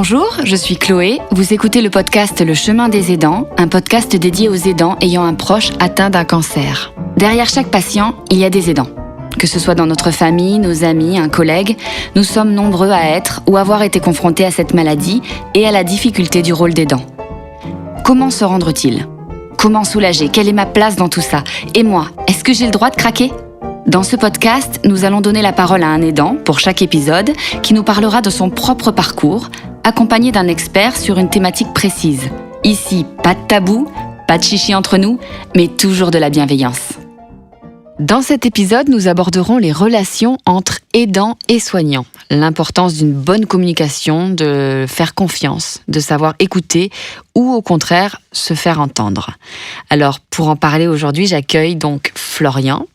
Bonjour, je suis Chloé. Vous écoutez le podcast Le Chemin des aidants, un podcast dédié aux aidants ayant un proche atteint d'un cancer. Derrière chaque patient, il y a des aidants. Que ce soit dans notre famille, nos amis, un collègue, nous sommes nombreux à être ou avoir été confrontés à cette maladie et à la difficulté du rôle d'aidant. Comment se rendre utile ? Comment soulager ? Quelle est ma place dans tout ça ? Et moi, est-ce que j'ai le droit de craquer ? Dans ce podcast, nous allons donner la parole à un aidant pour chaque épisode qui nous parlera de son propre parcours, accompagné d'un expert sur une thématique précise. Ici, pas de tabou, pas de chichi entre nous, mais toujours de la bienveillance. Dans cet épisode, nous aborderons les relations entre aidants et soignants. L'importance d'une bonne communication, de faire confiance, de savoir écouter ou au contraire se faire entendre. Alors, pour en parler aujourd'hui, j'accueille donc Florian.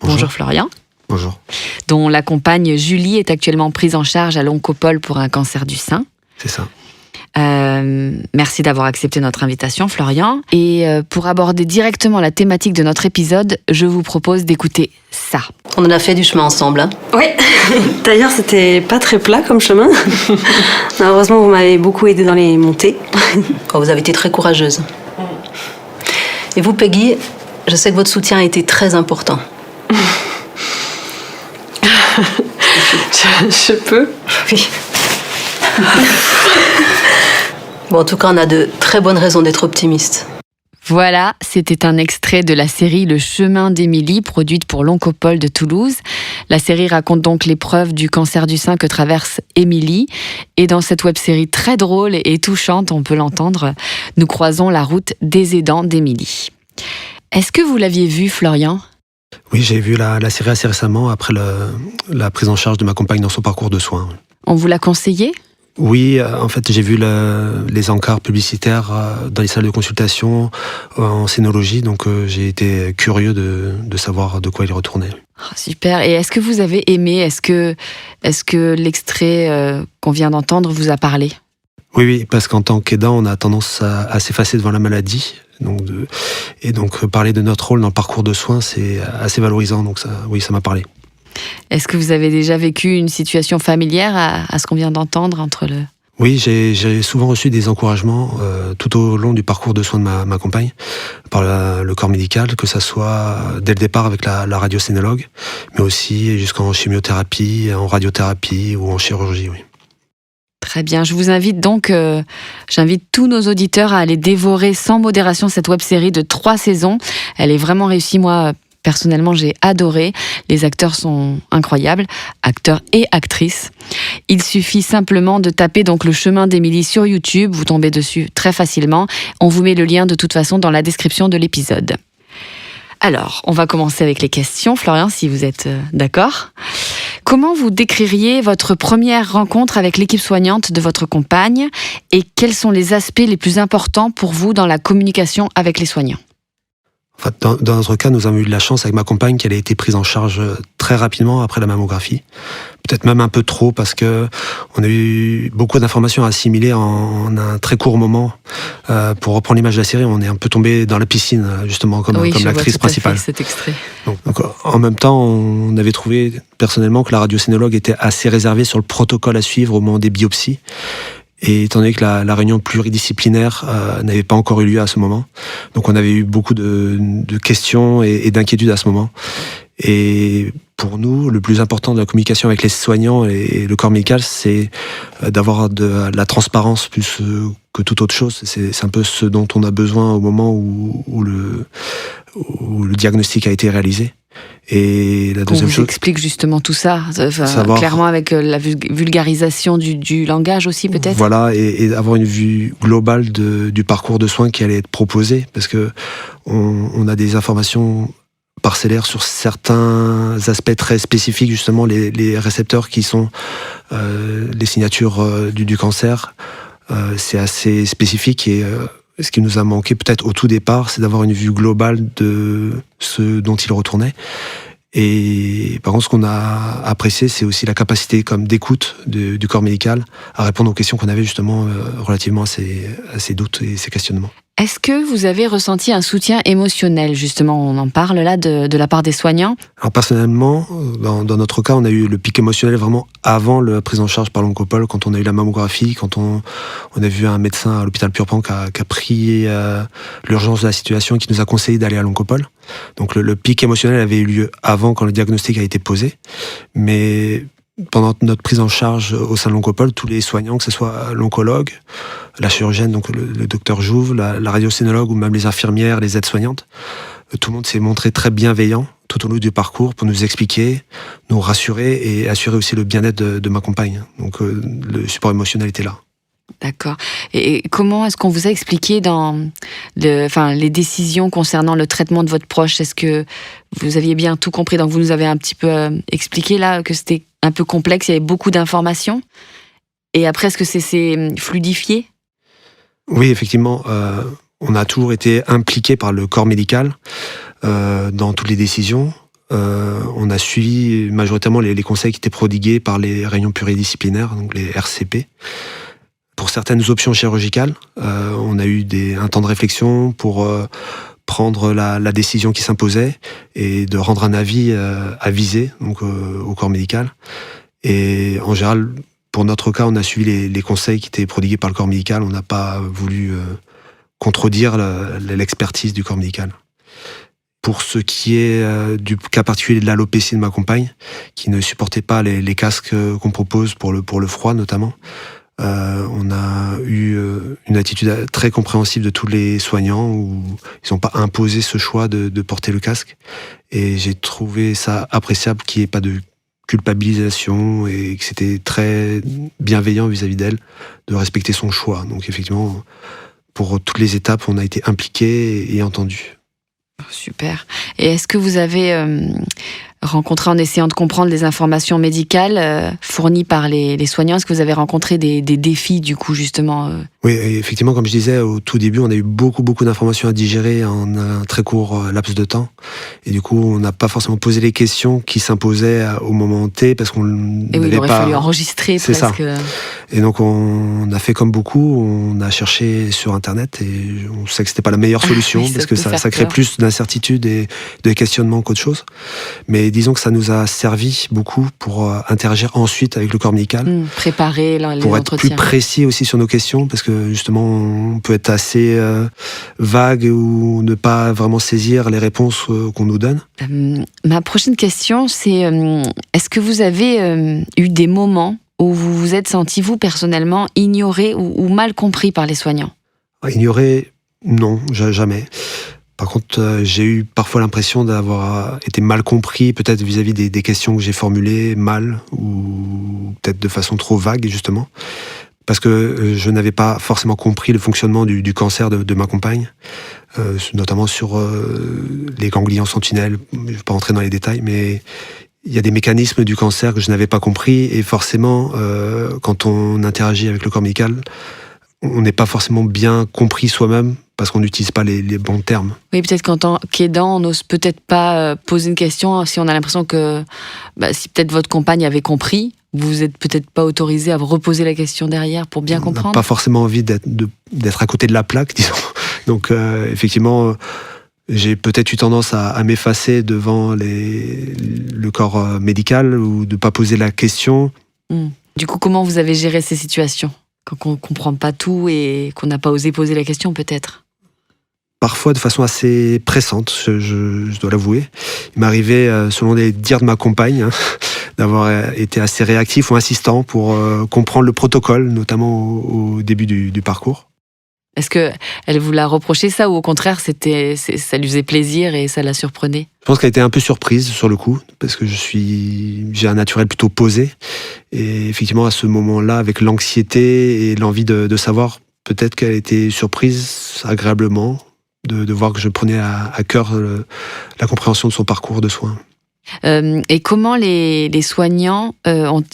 Bonjour Florian. Bonjour. Dont la compagne Julie est actuellement prise en charge à l'Oncopole pour un cancer du sein. C'est ça. Merci d'avoir accepté notre invitation, Florian. Et pour aborder directement la thématique de notre épisode, je vous propose d'écouter ça. On en a fait du chemin ensemble. Hein. Oui, d'ailleurs c'était pas très plat comme chemin. Heureusement vous m'avez beaucoup aidé dans les montées. Oh, vous avez été très courageuse. Et vous, Peggy, je sais que votre soutien a été très important. je peux. Oui. Bon, en tout cas, on a de très bonnes raisons d'être optimistes. Voilà, c'était un extrait de la série Le Chemin d'Émilie, produite pour l'Oncopole de Toulouse. La série raconte donc l'épreuve du cancer du sein que traverse Émilie. Et dans cette web-série très drôle et touchante, on peut l'entendre, nous croisons la route des aidants d'Émilie. Est-ce que vous l'aviez vue, Florian ? Oui, j'ai vu la série assez récemment, après la prise en charge de ma compagne dans son parcours de soins. On vous l'a conseillé ? Oui, en fait, j'ai vu les encarts publicitaires dans les salles de consultation en scénologie, donc j'ai été curieux de savoir de quoi il retournait. Oh, super. Et est-ce que vous avez aimé ? Est-ce que l'extrait qu'on vient d'entendre vous a parlé ? Oui, parce qu'en tant qu'aidant, on a tendance à s'effacer devant la maladie. Donc parler de notre rôle dans le parcours de soins, c'est assez valorisant. Donc ça m'a parlé. Est-ce que vous avez déjà vécu une situation familière à ce qu'on vient d'entendre entre le... Oui, j'ai souvent reçu des encouragements tout au long du parcours de soins de ma compagne par le corps médical, que ça soit dès le départ avec la radiocénologue, mais aussi jusqu'en chimiothérapie, en radiothérapie ou en chirurgie, oui. Très bien, je vous invite donc, j'invite tous nos auditeurs à aller dévorer sans modération cette web-série de 3 saisons. Elle est vraiment réussie, moi, personnellement, j'ai adoré. Les acteurs sont incroyables, acteurs et actrices. Il suffit simplement de taper donc Le Chemin d'Émilie sur YouTube, vous tombez dessus très facilement. On vous met le lien de toute façon dans la description de l'épisode. Alors, on va commencer avec les questions. Florian, si vous êtes d'accord. Comment vous décririez votre première rencontre avec l'équipe soignante de votre compagne et quels sont les aspects les plus importants pour vous dans la communication avec les soignants ? En fait, dans notre cas, nous avons eu de la chance avec ma compagne qu'elle ait été prise en charge très rapidement après la mammographie. Peut-être même un peu trop parce que on a eu beaucoup d'informations à assimiler en un très court moment. Pour reprendre l'image de la série, on est un peu tombé dans la piscine, justement, comme l'actrice principale. Cet extrait. Donc, en même temps, on avait trouvé personnellement que la radiocénologue était assez réservée sur le protocole à suivre au moment des biopsies. Et étant donné que la réunion pluridisciplinaire n'avait pas encore eu lieu à ce moment, donc on avait eu beaucoup de questions et d'inquiétudes à ce moment. Et pour nous, le plus important de la communication avec les soignants et le corps médical, c'est d'avoir de la transparence plus que toute autre chose. C'est un peu ce dont on a besoin au moment où le diagnostic a été réalisé. Et la deuxième chose, vous explique justement tout ça, clairement avec la vulgarisation du langage aussi peut-être. Voilà, et avoir une vue globale du parcours de soins qui allait être proposé, parce que on a des informations parcellaires sur certains aspects très spécifiques, justement les récepteurs qui sont les signatures du cancer. C'est assez spécifique et ce qui nous a manqué peut-être au tout départ, c'est d'avoir une vue globale de ce dont il retournait. Et par contre, ce qu'on a apprécié, c'est aussi la capacité comme d'écoute du corps médical à répondre aux questions qu'on avait justement relativement à ces doutes et ces questionnements. Est-ce que vous avez ressenti un soutien émotionnel, justement, on en parle là, de la part des soignants? Alors personnellement, dans notre cas, on a eu le pic émotionnel vraiment avant la prise en charge par l'oncopole, quand on a eu la mammographie, quand on a vu un médecin à l'hôpital Purpan qui a pris l'urgence de la situation et qui nous a conseillé d'aller à l'oncopole. Donc le pic émotionnel avait eu lieu avant, quand le diagnostic a été posé. Mais pendant notre prise en charge au sein de l'oncopole, tous les soignants, que ce soit l'oncologue, la chirurgienne, donc le docteur Jouve, la radiocénologue ou même les infirmières, les aides-soignantes, tout le monde s'est montré très bienveillant tout au long du parcours pour nous expliquer, nous rassurer et assurer aussi le bien-être de ma compagne. Donc le support émotionnel était là. D'accord. Et comment est-ce qu'on vous a expliqué les décisions concernant le traitement de votre proche? Est-ce que vous aviez bien tout compris? Donc vous nous avez un petit peu expliqué là que c'était un peu complexe, il y avait beaucoup d'informations. Et après, est-ce que c'est fluidifié? Oui, effectivement, on a toujours été impliqué par le corps médical dans toutes les décisions. On a suivi majoritairement les conseils qui étaient prodigués par les réunions pluridisciplinaires, donc les RCP. Pour certaines options chirurgicales, on a eu un temps de réflexion pour prendre la décision qui s'imposait et de rendre un avis avisé donc, au corps médical. Et en général, pour notre cas, on a suivi les conseils qui étaient prodigués par le corps médical. On n'a pas voulu contredire l'expertise du corps médical. Pour ce qui est du cas particulier de l'alopécie de ma compagne, qui ne supportait pas les casques qu'on propose pour le froid notamment, on a eu une attitude très compréhensive de tous les soignants où ils n'ont pas imposé ce choix de porter le casque. Et j'ai trouvé ça appréciable qu'il n'y ait pas de culpabilisation et que c'était très bienveillant vis-à-vis d'elle de respecter son choix. Donc effectivement, pour toutes les étapes, on a été impliqués et entendus. Super. Et est-ce que vous avez rencontré, en essayant de comprendre les informations médicales fournies par les soignants, est-ce que vous avez rencontré des défis, du coup, justement Oui, effectivement, comme je disais, au tout début, on a eu beaucoup d'informations à digérer en un très court laps de temps. Et du coup, on n'a pas forcément posé les questions qui s'imposaient au moment T, parce qu'on n'avait pas... il aurait fallu enregistrer C'est presque. Ça. Et donc, on a fait comme beaucoup, on a cherché sur Internet, et on sait que c'était pas la meilleure solution, parce que ça crée plus d'incertitude et de questionnement qu'autre chose. Mais disons que ça nous a servi beaucoup pour interagir ensuite avec le corps médical. Préparer les pour entretiens. Être plus précis aussi sur nos questions, parce que justement, on peut être assez vague ou ne pas vraiment saisir les réponses qu'on nous donne. Ma prochaine question, c'est est-ce que vous avez eu des moments où vous vous êtes senti, vous, personnellement, ignoré ou mal compris par les soignants? Ignoré, non, jamais. Par contre, j'ai eu parfois l'impression d'avoir été mal compris, peut-être vis-à-vis des questions que j'ai formulées mal, ou peut-être de façon trop vague, justement, parce que je n'avais pas forcément compris le fonctionnement du cancer de ma compagne, notamment sur les ganglions sentinelles. Je ne vais pas rentrer dans les détails, mais il y a des mécanismes du cancer que je n'avais pas compris, et forcément, quand on interagit avec le corps médical, on n'est pas forcément bien compris soi-même, parce qu'on n'utilise pas les bons termes. Oui, peut-être qu'en tant qu'aidant, on n'ose peut-être pas poser une question si on a l'impression que si peut-être votre compagne avait compris, vous n'êtes peut-être pas autorisé à reposer la question derrière pour bien comprendre. On n'a pas forcément envie d'être à côté de la plaque, disons. Donc effectivement, j'ai peut-être eu tendance à m'effacer devant le corps médical ou de ne pas poser la question. Du coup, comment vous avez géré ces situations quand on ne comprend pas tout et qu'on n'a pas osé poser la question, peut-être? Parfois de façon assez pressante, je dois l'avouer. Il m'arrivait, selon les dires de ma compagne, d'avoir été assez réactif ou insistant pour comprendre le protocole, notamment au début du parcours. Est-ce qu'elle vous l'a reproché ça, ou au contraire, ça lui faisait plaisir et ça la surprenait? Je pense qu'elle était un peu surprise sur le coup, parce que j'ai un naturel plutôt posé. Et effectivement, à ce moment-là, avec l'anxiété et l'envie de savoir, peut-être qu'elle était surprise agréablement de voir que je prenais à cœur la compréhension de son parcours de soins. Et comment les soignants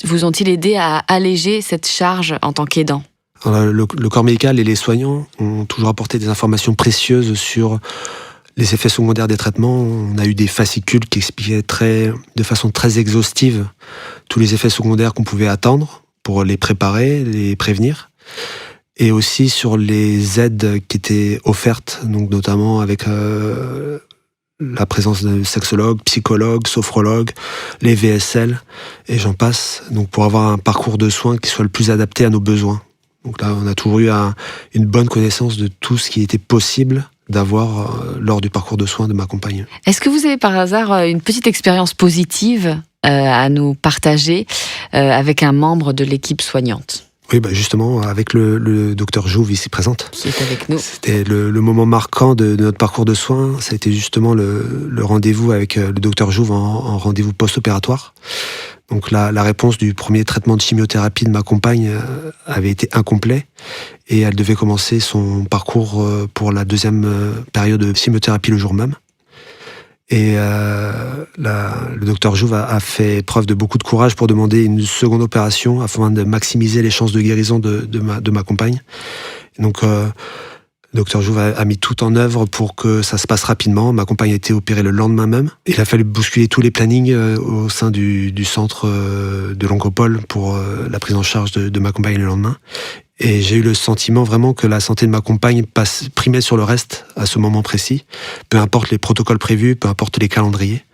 vous ont-ils aidé à alléger cette charge en tant qu'aidant? Le corps médical et les soignants ont toujours apporté des informations précieuses sur les effets secondaires des traitements. On a eu des fascicules qui expliquaient de façon très exhaustive tous les effets secondaires qu'on pouvait attendre pour les préparer, les prévenir. et aussi sur les aides qui étaient offertes, donc notamment avec la présence de sexologues, psychologues, sophrologues, les VSL, et j'en passe, donc pour avoir un parcours de soins qui soit le plus adapté à nos besoins. Donc là, on a toujours eu une bonne connaissance de tout ce qui était possible d'avoir lors du parcours de soins de ma compagne. Est-ce que vous avez par hasard une petite expérience positive à nous partager avec un membre de l'équipe soignante ? Oui, justement, avec le docteur Jouve ici présente. Qui est avec nous. C'était le moment marquant de notre parcours de soins. Ça a été justement le rendez-vous avec le docteur Jouve en rendez-vous post-opératoire. Donc la réponse du premier traitement de chimiothérapie de ma compagne avait été incomplet et elle devait commencer son parcours pour la deuxième période de chimiothérapie le jour même. Et le docteur Jouve a fait preuve de beaucoup de courage pour demander une seconde opération afin de maximiser les chances de guérison de ma compagne. Donc le docteur Jouve a mis tout en œuvre pour que ça se passe rapidement. Ma compagne a été opérée le lendemain même. Il a fallu bousculer tous les plannings au sein du centre de l'Oncopole pour la prise en charge de ma compagne le lendemain. Et j'ai eu le sentiment vraiment que la santé de ma compagne primait sur le reste à ce moment précis. Peu importe les protocoles prévus, peu importe les calendriers.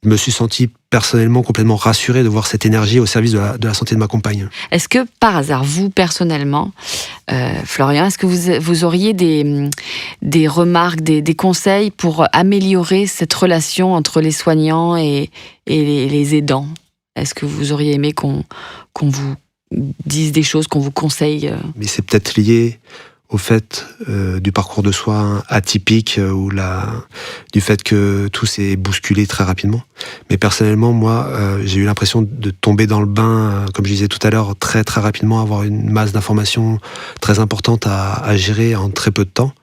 Je me suis senti personnellement complètement rassuré de voir cette énergie au service de la santé de ma compagne. Est-ce que par hasard, vous personnellement, Florian, est-ce que vous auriez des remarques, des conseils pour améliorer cette relation entre les soignants et les aidants ? Est-ce que vous auriez aimé qu'on vous dise des choses, qu'on vous conseille ? Mais c'est peut-être lié au fait du parcours de soins atypique ou du fait que tout s'est bousculé très rapidement. Mais personnellement, moi, j'ai eu l'impression de tomber dans le bain, comme je disais tout à l'heure, très très rapidement, avoir une masse d'informations très importante à gérer en très peu de temps.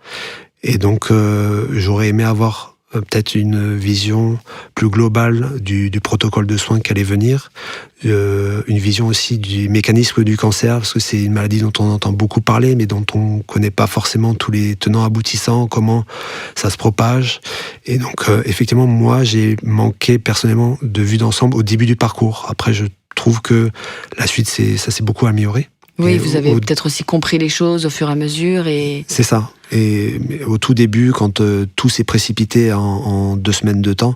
Et donc, j'aurais aimé avoir peut-être une vision plus globale du protocole de soins qui allait venir, une vision aussi du mécanisme du cancer, parce que c'est une maladie dont on entend beaucoup parler, mais dont on ne connaît pas forcément tous les tenants aboutissants, comment ça se propage. Et donc, effectivement, moi, j'ai manqué personnellement de vue d'ensemble au début du parcours. Après, je trouve que la suite, ça s'est beaucoup amélioré. Oui, et vous avez peut-être aussi compris les choses au fur et à mesure. C'est ça. Et au tout début, quand tout s'est précipité en 2 semaines de temps,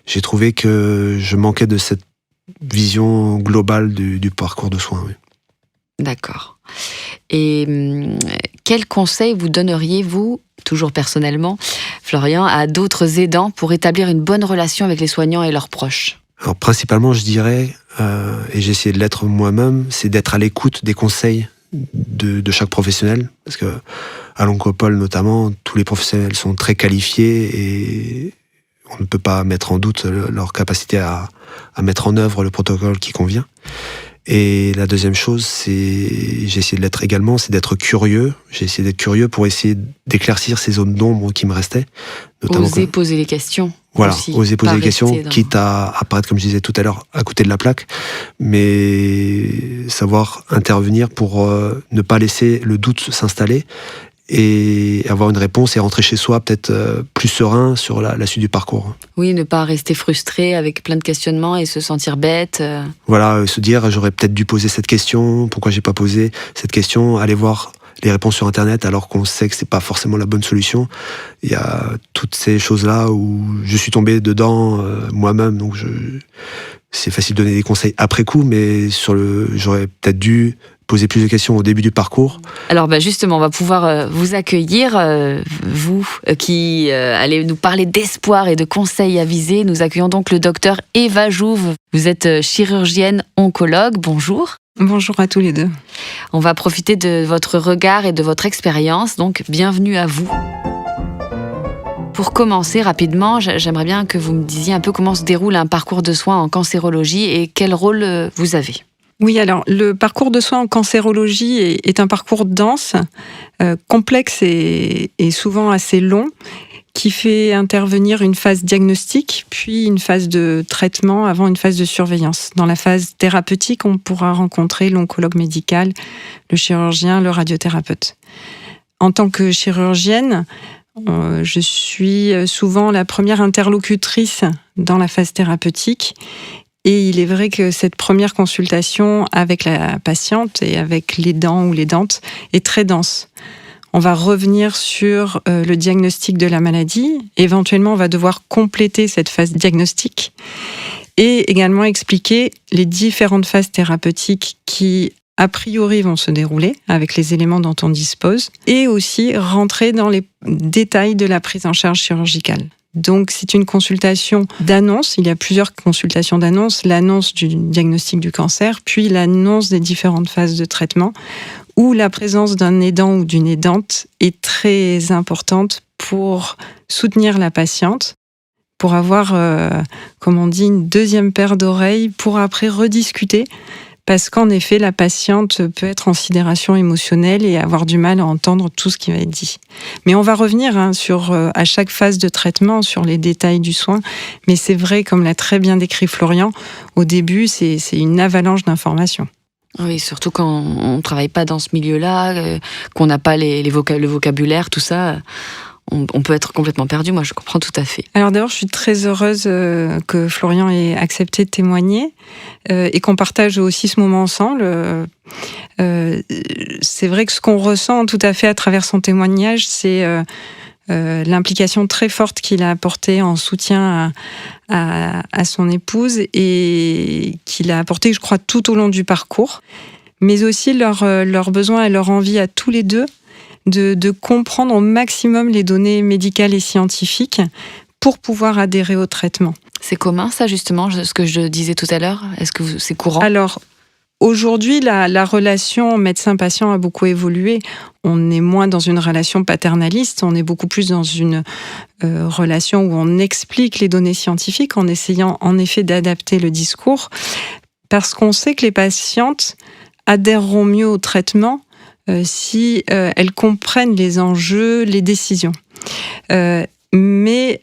j'ai trouvé que je manquais de cette vision globale du parcours de soins. Oui. D'accord. Et quel conseil vous donneriez-vous, toujours personnellement, Florian, à d'autres aidants pour établir une bonne relation avec les soignants et leurs proches ? Alors principalement, je dirais, et j'ai essayé de l'être moi-même, c'est d'être à l'écoute des conseils de chaque professionnel, parce que à l'Oncopole notamment, tous les professionnels sont très qualifiés et on ne peut pas mettre en doute leur capacité à mettre en œuvre le protocole qui convient. Et la deuxième chose, j'ai essayé de l'être également, c'est d'être curieux. J'ai essayé d'être curieux pour essayer d'éclaircir ces zones d'ombre qui me restaient. Oser poser les questions. Voilà, aussi, oser poser des questions, quitte à apparaître, comme je disais tout à l'heure, à côté de la plaque, mais savoir intervenir pour ne pas laisser le doute s'installer et avoir une réponse et rentrer chez soi peut-être plus serein sur la suite du parcours. Oui, ne pas rester frustré avec plein de questionnements et se sentir bête. Voilà, se dire j'aurais peut-être dû poser cette question, pourquoi j'ai pas posé cette question, aller voir les réponses sur Internet alors qu'on sait que c'est pas forcément la bonne solution. Il y a toutes ces choses-là où je suis tombé dedans moi-même, donc c'est facile de donner des conseils après coup, mais j'aurais peut-être dû poser plus de questions au début du parcours. Alors justement, on va pouvoir vous accueillir, vous qui allez nous parler d'espoir et de conseils avisés. Nous accueillons donc le docteur Eva Jouve. Vous êtes chirurgienne oncologue. Bonjour. Bonjour à tous les deux. On va profiter de votre regard et de votre expérience, donc bienvenue à vous. Pour commencer rapidement, j'aimerais bien que vous me disiez un peu comment se déroule un parcours de soins en cancérologie et quel rôle vous avez. Oui, alors le parcours de soins en cancérologie est un parcours dense, complexe et souvent assez long, qui fait intervenir une phase diagnostique, puis une phase de traitement avant une phase de surveillance. Dans la phase thérapeutique, on pourra rencontrer l'oncologue médical, le chirurgien, le radiothérapeute. En tant que chirurgienne, je suis souvent la première interlocutrice dans la phase thérapeutique Et il est vrai que cette première consultation avec la patiente et avec l'aidant ou l'aidante est très dense. On va revenir sur le diagnostic de la maladie. Éventuellement, on va devoir compléter cette phase diagnostique et également expliquer les différentes phases thérapeutiques qui, a priori, vont se dérouler avec les éléments dont on dispose et aussi rentrer dans les détails de la prise en charge chirurgicale. Donc, c'est une consultation d'annonce. Il y a plusieurs consultations d'annonce. L'annonce du diagnostic du cancer, puis l'annonce des différentes phases de traitement, où la présence d'un aidant ou d'une aidante est très importante pour soutenir la patiente, pour avoir, comme on dit, une deuxième paire d'oreilles pour après rediscuter. Parce qu'en effet, la patiente peut être en sidération émotionnelle et avoir du mal à entendre tout ce qui va être dit. Mais on va revenir sur, à chaque phase de traitement, sur les détails du soin. Mais c'est vrai, comme l'a très bien décrit Florian, au début, c'est une avalanche d'informations. Oui, surtout quand on ne travaille pas dans ce milieu-là, qu'on n'a pas le vocabulaire, tout ça. On peut être complètement perdu, moi je comprends tout à fait. Alors d'abord, je suis très heureuse que Florian ait accepté de témoigner et qu'on partage aussi ce moment ensemble. C'est vrai que ce qu'on ressent tout à fait à travers son témoignage, c'est l'implication très forte qu'il a apportée en soutien à son épouse et qu'il a apporté, je crois, tout au long du parcours, mais aussi leur besoin et leur envie à tous les deux de comprendre au maximum les données médicales et scientifiques pour pouvoir adhérer au traitement. C'est commun ça justement, ce que je disais tout à l'heure? Est-ce que c'est courant? Alors, aujourd'hui, la relation médecin-patient a beaucoup évolué. On est moins dans une relation paternaliste, on est beaucoup plus dans une relation où on explique les données scientifiques en essayant en effet d'adapter le discours, parce qu'on sait que les patientes adhéreront mieux au traitement si elles comprennent les enjeux, les décisions. Mais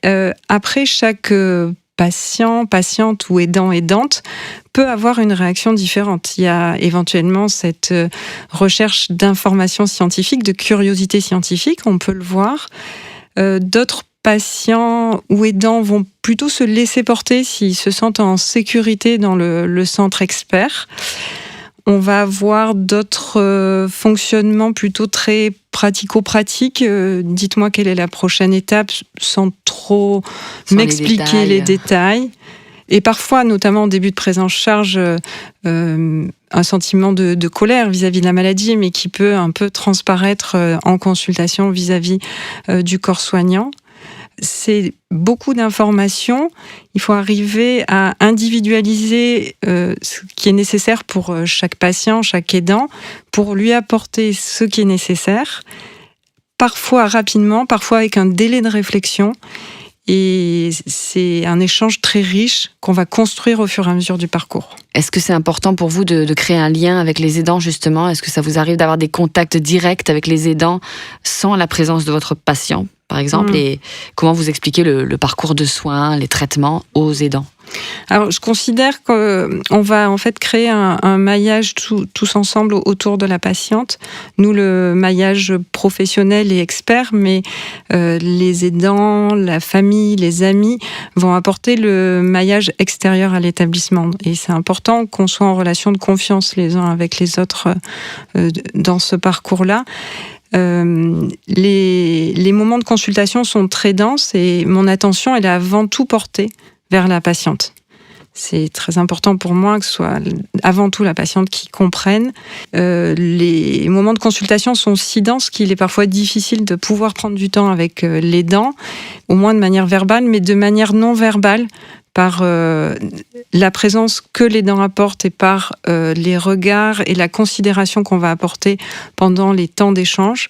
après, chaque patient, patiente ou aidant, aidante peut avoir une réaction différente. Il y a éventuellement cette recherche d'informations scientifiques, de curiosité scientifique, on peut le voir. D'autres patients ou aidants vont plutôt se laisser porter s'ils se sentent en sécurité dans le centre expert. On va avoir d'autres fonctionnements plutôt très pratico-pratiques. Dites-moi quelle est la prochaine étape sans trop m'expliquer les détails. Et parfois, notamment en début de prise en charge, un sentiment de colère vis-à-vis de la maladie, mais qui peut un peu transparaître en consultation vis-à-vis du corps soignant. C'est beaucoup d'informations. Il faut arriver à individualiser ce qui est nécessaire pour chaque patient, chaque aidant, pour lui apporter ce qui est nécessaire, parfois rapidement, parfois avec un délai de réflexion. Et c'est un échange très riche qu'on va construire au fur et à mesure du parcours. Est-ce que c'est important pour vous de créer un lien avec les aidants, justement? Est-ce que ça vous arrive d'avoir des contacts directs avec les aidants sans la présence de votre patient, par exemple? Et comment vous expliquez le parcours de soins, les traitements aux aidants? Alors, je considère qu'on va en fait créer un maillage tous ensemble autour de la patiente. Nous, le maillage professionnel et expert, mais les aidants, la famille, les amis vont apporter le maillage extérieur à l'établissement. Et c'est important qu'on soit en relation de confiance les uns avec les autres dans ce parcours-là. Les moments de consultation sont très denses et mon attention, elle est avant tout portée vers la patiente. C'est très important pour moi que ce soit avant tout la patiente qui comprenne. Les moments de consultation sont si denses qu'il est parfois difficile de pouvoir prendre du temps avec l'aidant, au moins de manière verbale, mais de manière non verbale, par la présence que l'aidant apporte et par les regards et la considération qu'on va apporter pendant les temps d'échange.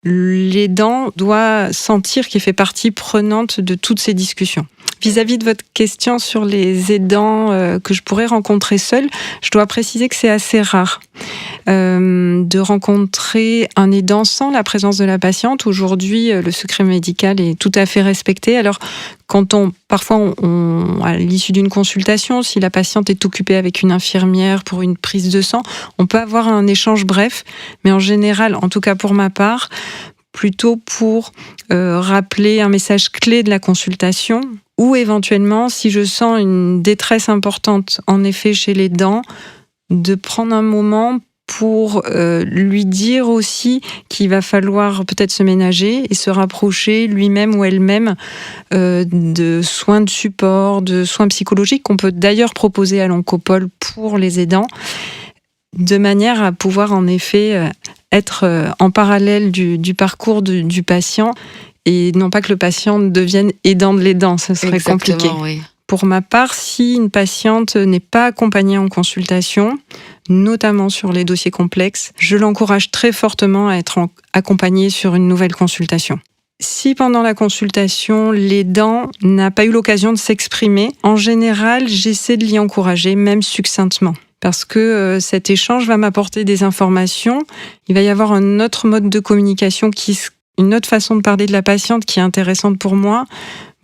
L'aidant doit sentir qu'il fait partie prenante de toutes ces discussions. Vis-à-vis de votre question sur les aidants que je pourrais rencontrer seule, je dois préciser que c'est assez rare de rencontrer un aidant sans la présence de la patiente. Aujourd'hui, le secret médical est tout à fait respecté. Alors, parfois, à l'issue d'une consultation, si la patiente est occupée avec une infirmière pour une prise de sang, on peut avoir un échange bref, mais en général, en tout cas pour ma part, plutôt pour rappeler un message clé de la consultation ou éventuellement, si je sens une détresse importante, en effet, chez l'aidant, de prendre un moment pour lui dire aussi qu'il va falloir peut-être se ménager et se rapprocher lui-même ou elle-même de soins de support, de soins psychologiques qu'on peut d'ailleurs proposer à l'Oncopole pour les aidants, de manière à pouvoir en effet être en parallèle du parcours du patient et non pas que le patient devienne aidant de l'aidant, ce serait compliqué. Oui. Pour ma part, si une patiente n'est pas accompagnée en consultation, notamment sur les dossiers complexes, je l'encourage très fortement à être accompagnée sur une nouvelle consultation. Si pendant la consultation, l'aidant n'a pas eu l'occasion de s'exprimer, en général, j'essaie de l'y encourager, même succinctement. Parce que cet échange va m'apporter des informations. Il va y avoir un autre mode de communication, une autre façon de parler de la patiente qui est intéressante pour moi,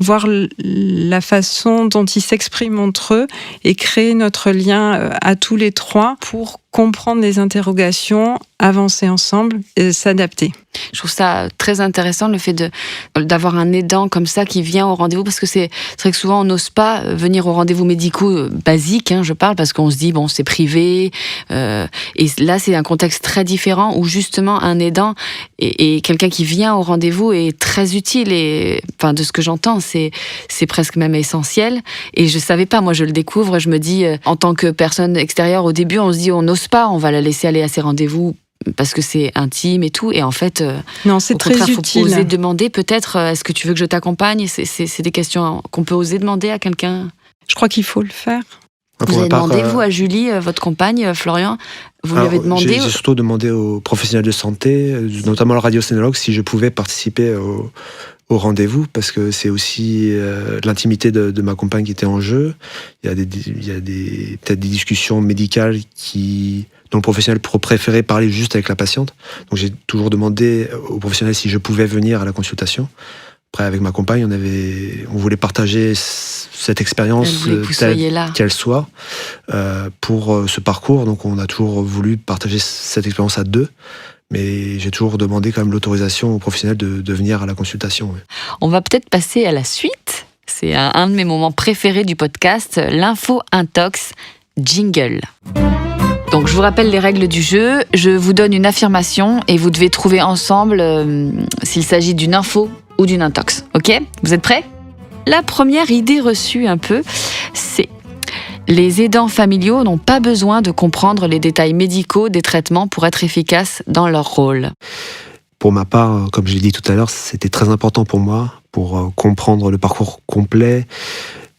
voir la façon dont ils s'expriment entre eux et créer notre lien à tous les trois pour comprendre les interrogations, avancer ensemble et s'adapter. Je trouve ça très intéressant, le fait d'avoir un aidant comme ça qui vient au rendez-vous, parce que c'est vrai que souvent on n'ose pas venir aux rendez-vous médicaux basiques, je parle, parce qu'on se dit, bon, c'est privé, et là c'est un contexte très différent où justement un aidant et quelqu'un qui vient au rendez-vous est très utile, et enfin de ce que j'entends, c'est presque même essentiel, et je savais pas, moi je le découvre, je me dis, en tant que personne extérieure, au début on se dit, on n'ose pas, on va la laisser aller à ses rendez-vous parce que c'est intime et tout, et en fait, non, c'est au très contraire, utile. faut oser demander peut-être, est-ce que tu veux que je t'accompagne ? C'est des questions qu'on peut oser demander à quelqu'un. Je crois qu'il faut le faire. Vous avez demandé, vous, à Julie, votre compagne, Florian, vous lui avez demandé J'ai surtout demandé aux professionnels de santé, notamment le radiocénologue, si je pouvais participer au rendez-vous, parce que c'est aussi l'intimité de ma compagne qui était en jeu. Il y a peut-être des discussions médicales dont le professionnel préférait parler juste avec la patiente. Donc j'ai toujours demandé au professionnel si je pouvais venir à la consultation. Après, avec ma compagne, on voulait partager cette expérience telle qu'elle soit pour ce parcours. Donc on a toujours voulu partager cette expérience à deux. Mais j'ai toujours demandé quand même l'autorisation aux professionnels de venir à la consultation. Ouais. On va peut-être passer à la suite. C'est un de mes moments préférés du podcast, l'info intox jingle. Donc je vous rappelle les règles du jeu. Je vous donne une affirmation et vous devez trouver ensemble s'il s'agit d'une info ou d'une intox. Ok ? Vous êtes prêts ? La première idée reçue un peu, c'est: les aidants familiaux n'ont pas besoin de comprendre les détails médicaux des traitements pour être efficaces dans leur rôle. Pour ma part, comme je l'ai dit tout à l'heure, c'était très important pour moi, pour comprendre le parcours complet,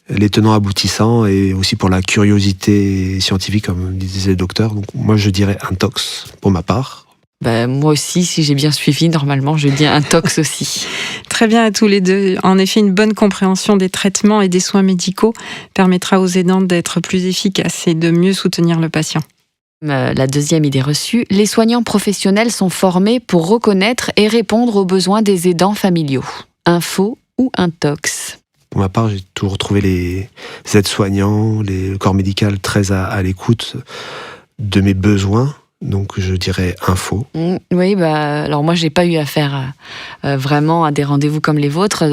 les tenants aboutissants, et aussi pour la curiosité scientifique, comme disait le docteur. Donc moi, je dirais intox, pour ma part. Moi aussi, si j'ai bien suivi, normalement, je dis intox aussi. Très bien à tous les deux. En effet, une bonne compréhension des traitements et des soins médicaux permettra aux aidants d'être plus efficaces et de mieux soutenir le patient. La deuxième idée reçue, les soignants professionnels sont formés pour reconnaître et répondre aux besoins des aidants familiaux. Info ou intox ? Pour ma part, j'ai toujours trouvé les aides-soignants, le corps médical très à l'écoute de mes besoins. Donc je dirais info. Oui, alors moi j'ai pas eu affaire vraiment à des rendez-vous comme les vôtres.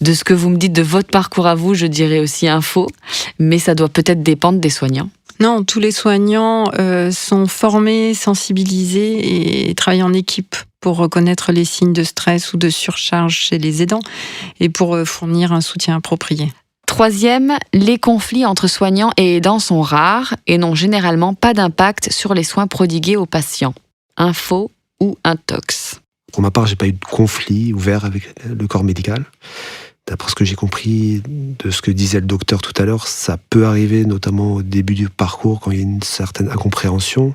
De ce que vous me dites de votre parcours à vous, je dirais aussi info, mais ça doit peut-être dépendre des soignants. Non, tous les soignants sont formés, sensibilisés et travaillent en équipe pour reconnaître les signes de stress ou de surcharge chez les aidants et pour fournir un soutien approprié. Troisième, les conflits entre soignants et aidants sont rares et n'ont généralement pas d'impact sur les soins prodigués aux patients. Info ou intox ? Pour ma part, j'ai pas eu de conflit ouvert avec le corps médical. D'après ce que j'ai compris de ce que disait le docteur tout à l'heure, ça peut arriver notamment au début du parcours quand il y a une certaine incompréhension.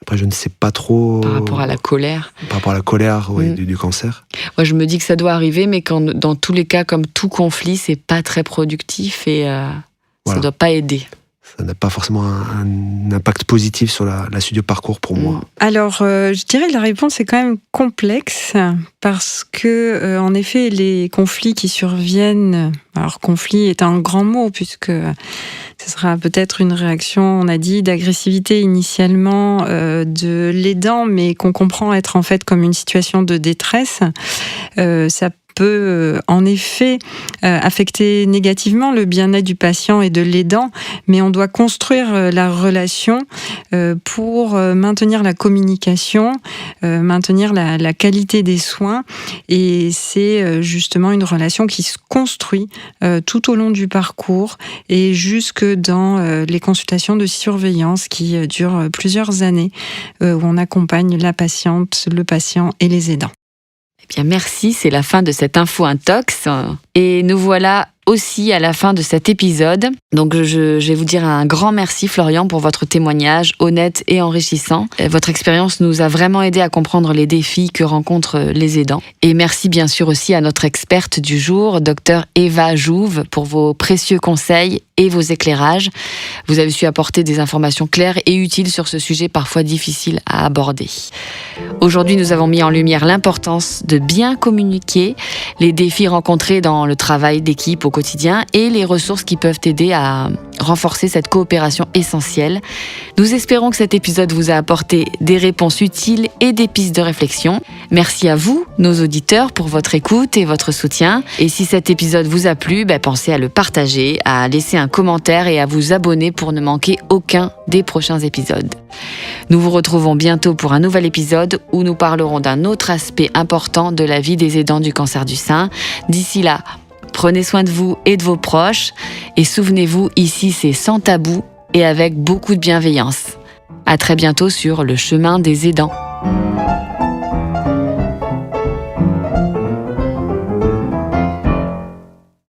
Après, je ne sais pas trop... Par rapport à la colère. Par rapport à la colère, oui, du cancer. Moi, je me dis que ça doit arriver, mais dans tous les cas, comme tout conflit, c'est pas très productif et ça doit pas aider. Ça n'a pas forcément un impact positif sur la suite du parcours pour moi. Alors, je dirais que la réponse est quand même complexe parce que, en effet, les conflits qui surviennent... Alors, conflit est un grand mot puisque ce sera peut-être une réaction, on a dit, d'agressivité initialement de l'aidant, mais qu'on comprend être en fait comme une situation de détresse. Ça peut en effet affecter négativement le bien-être du patient et de l'aidant, mais on doit construire la relation pour maintenir la communication, maintenir la qualité des soins, et c'est justement une relation qui se construit tout au long du parcours et jusque dans les consultations de surveillance qui durent plusieurs années, où on accompagne la patiente, le patient et les aidants. Eh bien, merci, c'est la fin de cette info intox. Et nous voilà aussi à la fin de cet épisode. Donc je vais vous dire un grand merci Florian pour votre témoignage honnête et enrichissant. Votre expérience nous a vraiment aidé à comprendre les défis que rencontrent les aidants. Et merci bien sûr aussi à notre experte du jour, Dr Eva Jouve, pour vos précieux conseils et vos éclairages. Vous avez su apporter des informations claires et utiles sur ce sujet parfois difficile à aborder. Aujourd'hui, nous avons mis en lumière l'importance de bien communiquer, les défis rencontrés dans le travail d'équipe au quotidien et les ressources qui peuvent aider à renforcer cette coopération essentielle. Nous espérons que cet épisode vous a apporté des réponses utiles et des pistes de réflexion. Merci à vous, nos auditeurs, pour votre écoute et votre soutien. Et si cet épisode vous a plu, pensez à le partager, à laisser un commentaire et à vous abonner pour ne manquer aucun des prochains épisodes. Nous vous retrouvons bientôt pour un nouvel épisode où nous parlerons d'un autre aspect important de la vie des aidants du cancer du sein. D'ici là, prenez soin de vous et de vos proches. Et souvenez-vous, ici c'est sans tabou et avec beaucoup de bienveillance. À très bientôt sur Le Chemin des Aidants.